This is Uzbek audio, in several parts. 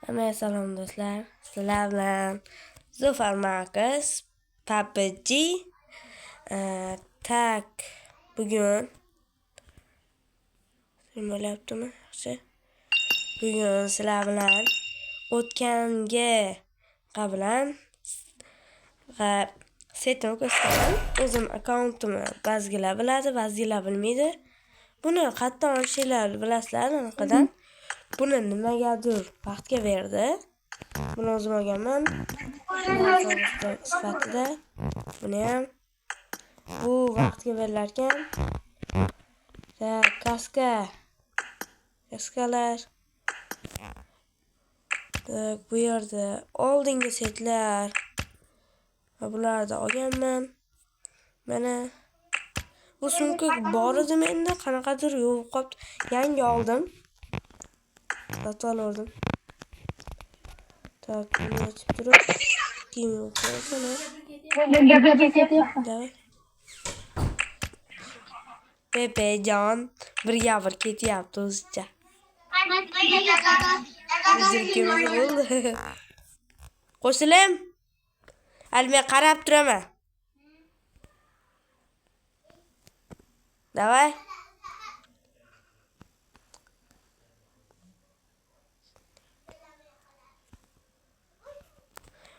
Hammaga salom do'stlar. Sizlar bilan Zufar Marcus PUBG. Tak bugun bo'lyaptimi? Yaxshi. Bugun sizlar bilan o'tgangi qablan setini ko'rsataman. O'zim akkauntimni ba'zilar biladi, ba'zilar bilmaydi. Buni qatdan olishinglar bilasizlar anaqadan. Buni nimagadir vaqtga berdi. Buni o'zim olganman. Sifatida buni ham bu vaqtga berilarkan. Kaskalar. Bu yerda oldingi setlar va bularni olganman. Mana bu sumka bor edi menda, qanaqadir yo'q qolibdi. Yangi oldim. Sotib oldim. Tak, bunu açıp durup kim yok sana. Давай. Pepe Can bir yavr ketyapti o'zicha. Zirkimiz bo'ldi. Qo'shilim. Hali men qarab turaman. Давай.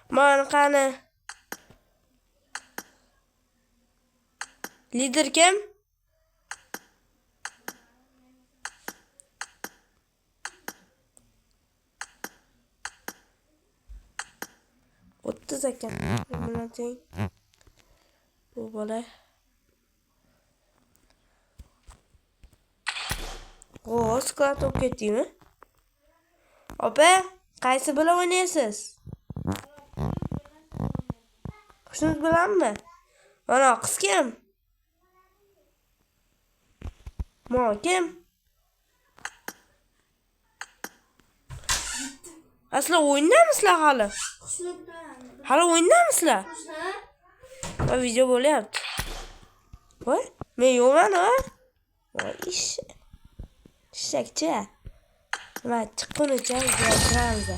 Mana qani. Lider kim? O'ttiz ekan. Buni teng. Bu bola. Squad o'p ketdingmi? Opa, qaysi bilan o'ynaysiz? Qushimiz bilanmi? Mana qiz kim? Mo kim? Asli o'ynamisizlar hali? Hali o'ynamisizlar? Va video bo'lyapti. Voy, men yo'qman a? Voy ish. Shakcha. Nima chiqqunicha turamiz.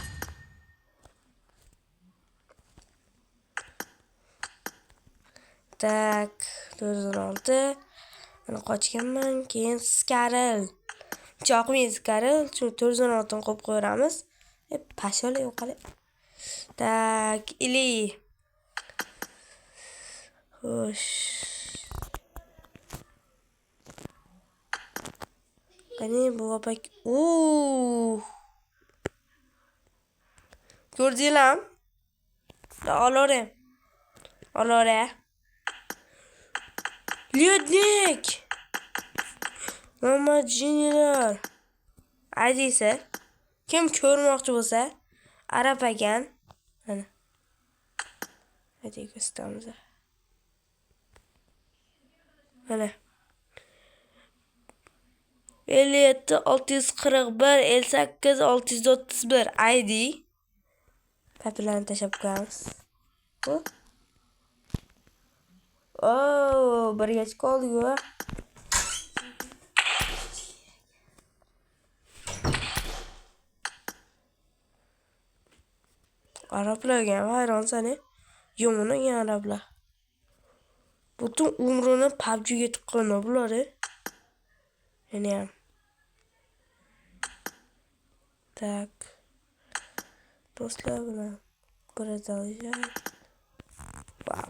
Tak, 406. Mana qochganman, keyin Skaril. Choqmaydi Skaril, shu 416 ni qo'yib qo'yamiz. Pashola yo'qali. Tak, ili. Xo'sh. Qani bu opak. Ko'rdinglarmi? Olore. Lyudnik. Mama jinilar. Aydisi. Kim ko'rmoqchi bo'lsa, Arab ekan. Mana. Hadi ko'rsatamiz. Mana. 57 641 58 631 ID. Papilarni tashab qo'yamiz. Birga qoldik-ku. Arablarga ham hayronsan-a? Yo'qman arablar. Butun umrini PUBG'ga tiqqan bular-a. Yana ham. Tak. Do'stlar bilan ko'radigan. Wow.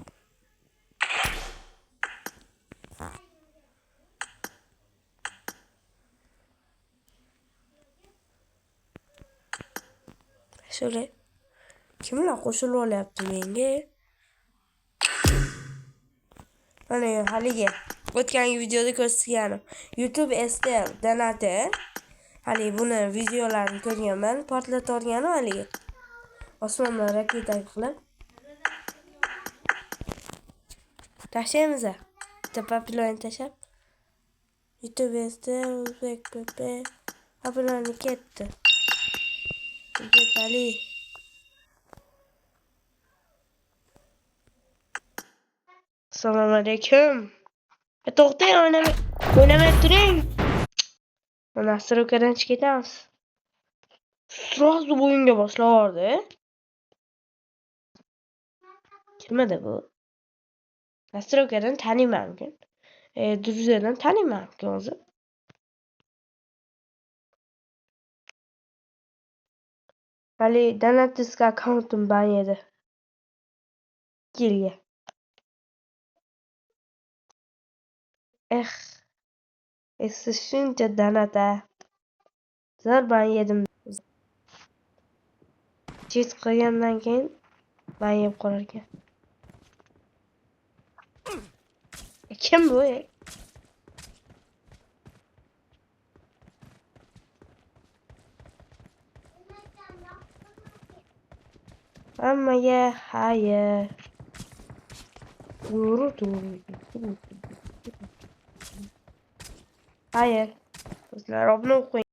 Shule. Kimlar qo'shilib olyapti menga? Mana haligi o'tgangi videoda ko'rsatganim. YouTube STL donati. Hali buni videolarini ko'rganman, portlatib o'rganim haligi. Osmondan raketa qilib. Tashlaymiz. Papilarni tashab. YouTube STL O'zbek PP. Papilarni ketdi. Ali. Assalomu alaykum. To'xtang, o'ynamay turing. Mana strokadan chiqib ketamiz. Srozu o'yinga boshlavordi. Kimada bu? Nastroykadan taniymankin. Druziyadan taniymankin o'zi. Vali Donatis'ga akkauntim ban edi. Yilga. Eksi shuncha donata. Zar ban yedim. Cheat qilgandan keyin ban yeb qolar ekan. Kim bu? Hammaga xayr. Xayr. Sizlar obuna qo'ying.